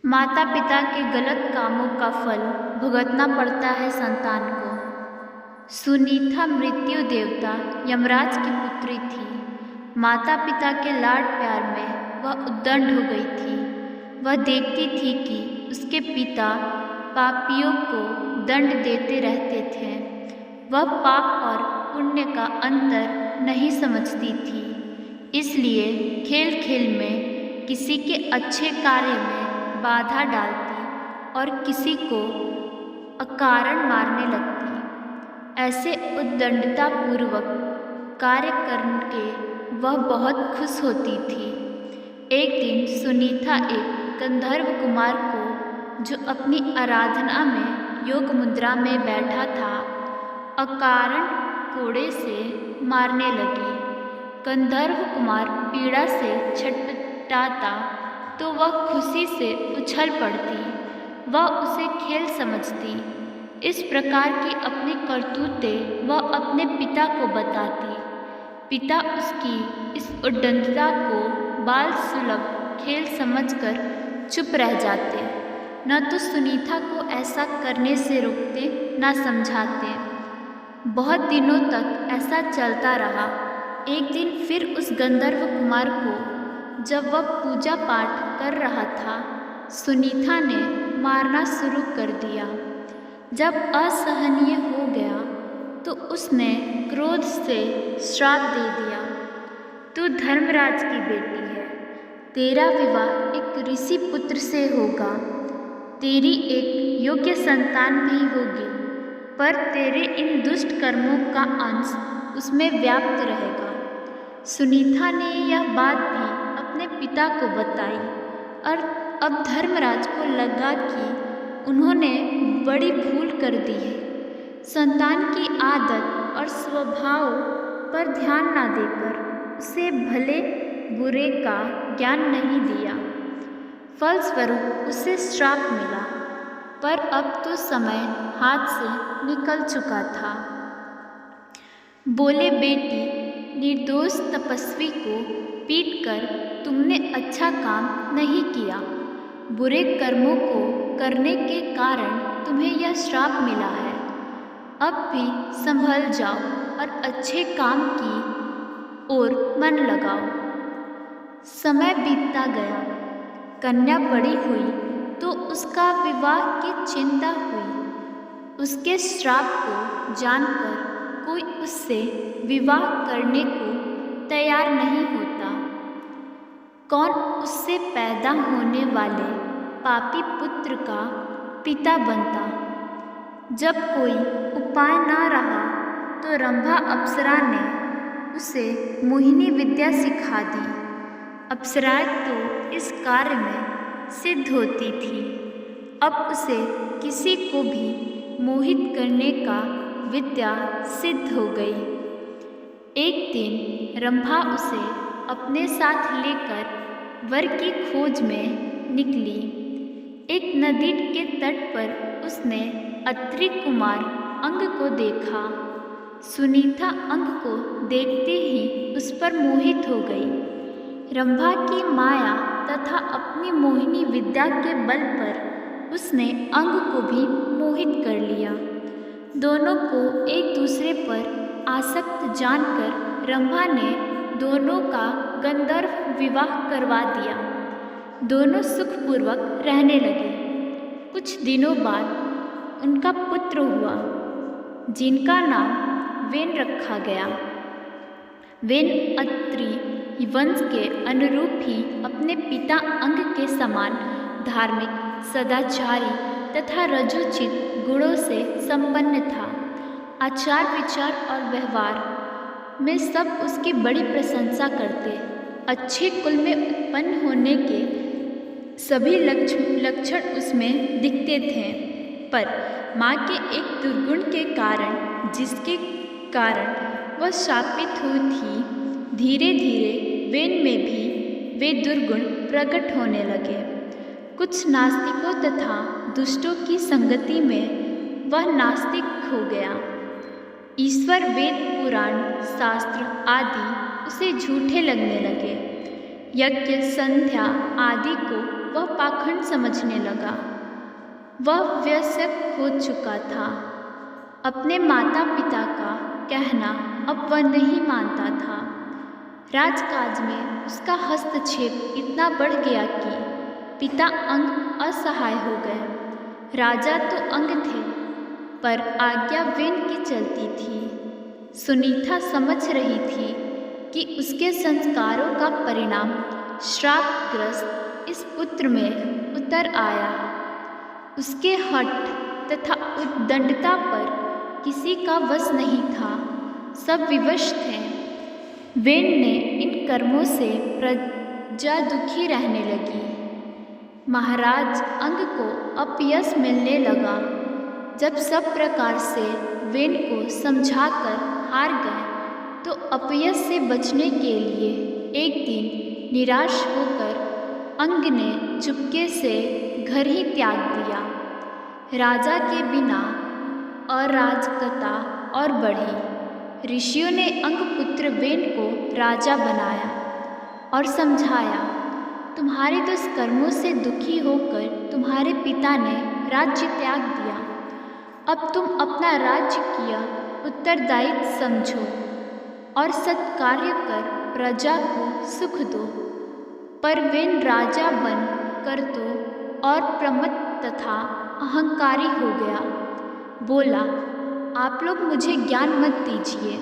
माता पिता के गलत कामों का फल भुगतना पड़ता है संतान को। सुनीता मृत्यु देवता यमराज की पुत्री थी। माता पिता के लाड प्यार में वह उद्दंड हो गई थी। वह देखती थी कि उसके पिता पापियों को दंड देते रहते थे। वह पाप और पुण्य का अंतर नहीं समझती थी, इसलिए खेल खेल में किसी के अच्छे कार्य में बाधा डालती और किसी को अकारण मारने लगती। ऐसे उद्दंडतापूर्वक कार्य करके वह बहुत खुश होती थी। एक दिन सुनीता एक गंधर्व कुमार को, जो अपनी आराधना में योग मुद्रा में बैठा था, अकारण कोड़े से मारने लगी। गंधर्व कुमार पीड़ा से छटपटाता तो वह खुशी से उछल पड़ती। वह उसे खेल समझती। इस प्रकार की अपनी करतूतें वह अपने पिता को बताती। पिता उसकी इस उद्दंडता को बाल सुलभ खेल समझकर चुप रह जाते। न तो सुनीता को ऐसा करने से रोकते न समझाते। बहुत दिनों तक ऐसा चलता रहा। एक दिन फिर उस गंधर्व कुमार को, जब वह पूजा पाठ कर रहा था, सुनीता ने मारना शुरू कर दिया। जब असहनीय हो गया तो उसने क्रोध से श्राप दे दिया, तू धर्मराज की बेटी है, तेरा विवाह एक ऋषि पुत्र से होगा, तेरी एक योग्य संतान भी होगी, पर तेरे इन दुष्ट कर्मों का अंश उसमें व्याप्त रहेगा। सुनीता ने यह बात भी अपने पिता को बताई और अब धर्मराज को लगा कि उन्होंने बड़ी भूल कर दी है। संतान की आदत और स्वभाव पर ध्यान न देकर उसे भले बुरे का ज्ञान नहीं दिया। फलस्वरूप उसे श्राप मिला, पर अब तो समय हाथ से निकल चुका था। बोले, बेटी, निर्दोष तपस्वी को पीटकर तुमने अच्छा काम नहीं किया। बुरे कर्मों को करने के कारण तुम्हें यह श्राप मिला है। अब भी संभल जाओ और अच्छे काम की ओर मन लगाओ। समय बीतता गया। कन्या बड़ी हुई तो उसका विवाह की चिंता हुई। उसके श्राप को जानकर कोई उससे विवाह करने को तैयार नहीं होता। कौन उससे पैदा होने वाले पापी पुत्र का पिता बनता। जब कोई उपाय न रहा तो रंभा अप्सरा ने उसे मोहिनी विद्या सिखा दी। अप्सराएं तो इस कार्य में सिद्ध होती थी। अब उसे किसी को भी मोहित करने का विद्या सिद्ध हो गई। एक दिन रंभा उसे अपने साथ लेकर वर की खोज में निकली। एक नदी के तट पर उसने अत्रि कुमार अंग को देखा। सुनीता अंग को देखते ही उस पर मोहित हो गई। रंभा की माया तथा अपनी मोहिनी विद्या के बल पर उसने अंग को भी मोहित कर लिया। दोनों को एक दूसरे पर आसक्त जानकर रंभा ने दोनों का गंधर्व विवाह करवा दिया। दोनों सुखपूर्वक रहने लगे। कुछ दिनों बाद उनका पुत्र हुआ, जिनका नाम वेन रखा गया। वेन अत्रि वंश के अनुरूप ही अपने पिता अंग के समान धार्मिक, सदाचारी तथा रजोचित गुणों से संपन्न था। आचार विचार और व्यवहार में सब उसकी बड़ी प्रशंसा करते। अच्छे कुल में उत्पन्न होने के सभी लक्षण उसमें दिखते थे, पर माँ के एक दुर्गुण के कारण, जिसके कारण वह शापित हुई थी, धीरे धीरे वेन में भी वे दुर्गुण प्रकट होने लगे। कुछ नास्तिकों तथा दुष्टों की संगति में वह नास्तिक हो गया। ईश्वर, वेद, पुराण, शास्त्र आदि उसे झूठे लगने लगे। यज्ञ, संध्या आदि को वह पाखंड समझने लगा। वह वयस्क हो चुका था। अपने माता पिता का कहना अब वह नहीं मानता था। राजकाज में उसका हस्तक्षेप इतना बढ़ गया कि पिता अंग असहाय हो गए। राजा तो अंग थे, पर आज्ञा वेन की चलती थी। सुनीता समझ रही थी कि उसके संस्कारों का परिणाम श्रापग्रस्त इस पुत्र में उतर आया। उसके हठ तथा उद्दंडता पर किसी का वश नहीं था, सब विवश थे। वेन ने इन कर्मों से प्रजा दुखी रहने लगी। महाराज अंग को अपयश मिलने लगा। जब सब प्रकार से वेन को समझाकर हार गए तो अपयश से बचने के लिए एक दिन निराश होकर अंग ने चुपके से घर ही त्याग दिया। राजा के बिना अराजकता और बढ़ी। ऋषियों ने अंगपुत्र वेन को राजा बनाया और समझाया, तुम्हारे दुष्कर्मों से दुखी होकर तुम्हारे पिता ने राज्य त्याग दिया। अब तुम अपना राज्य किया उत्तरदायित्व समझो और सत्कार्य कर प्रजा को सुख दो। पर वेन राजा बन कर तो और प्रमत्त तथा अहंकारी हो गया। बोला, आप लोग मुझे ज्ञान मत दीजिए,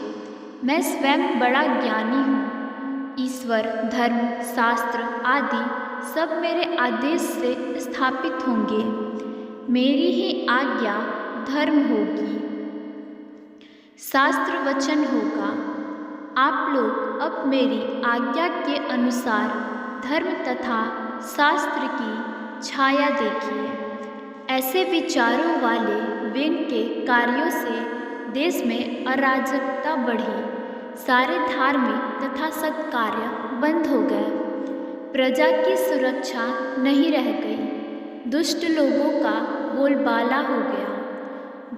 मैं स्वयं बड़ा ज्ञानी हूँ। ईश्वर, धर्म, शास्त्र आदि सब मेरे आदेश से स्थापित होंगे। मेरी ही आज्ञा धर्म होगी, शास्त्र वचन होगा। आप लोग अब मेरी आज्ञा के अनुसार धर्म तथा शास्त्र की छाया देखिए। ऐसे विचारों वाले वेन के कार्यों से देश में अराजकता बढ़ी। सारे धार्मिक तथा सत्कार्य बंद हो गए। प्रजा की सुरक्षा नहीं रह गई। दुष्ट लोगों का बोलबाला हो गया।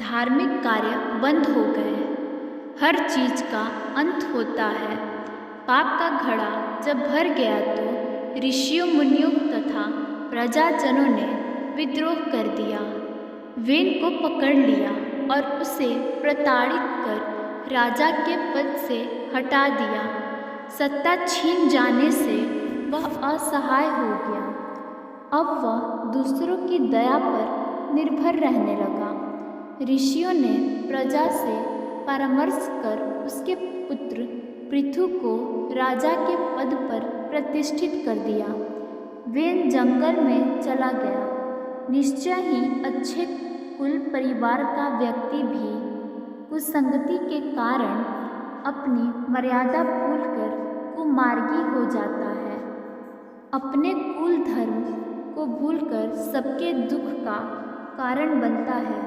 धार्मिक कार्य बंद हो गए। हर चीज का अंत होता है। पाप का घड़ा जब भर गया तो ऋषियों, मुनियों तथा प्रजाजनों ने विद्रोह कर दिया। वेन को पकड़ लिया और उसे प्रताड़ित कर राजा के पद से हटा दिया। सत्ता छीन जाने से वह असहाय हो गया। अब वह दूसरों की दया पर निर्भर रहने लगा। ऋषियों ने प्रजा से परामर्श कर उसके पुत्र पृथु को राजा के पद पर प्रतिष्ठित कर दिया। वेन जंगल में चला गया। निश्चय ही अच्छे कुल परिवार का व्यक्ति भी कुसंगति के कारण अपनी मर्यादा भूलकर कुमार्गी हो जाता है। अपने कुल धर्म को भूलकर सबके दुख का कारण बनता है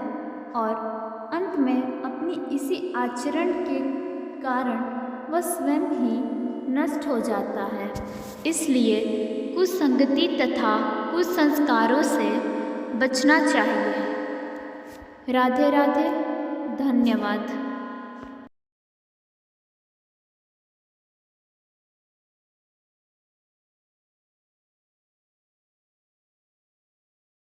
और अंत में अपनी इसी आचरण के कारण वह स्वयं ही नष्ट हो जाता है। इसलिए कुसंगति तथा कुसंस्कारों से बचना चाहिए। राधे राधे। धन्यवाद।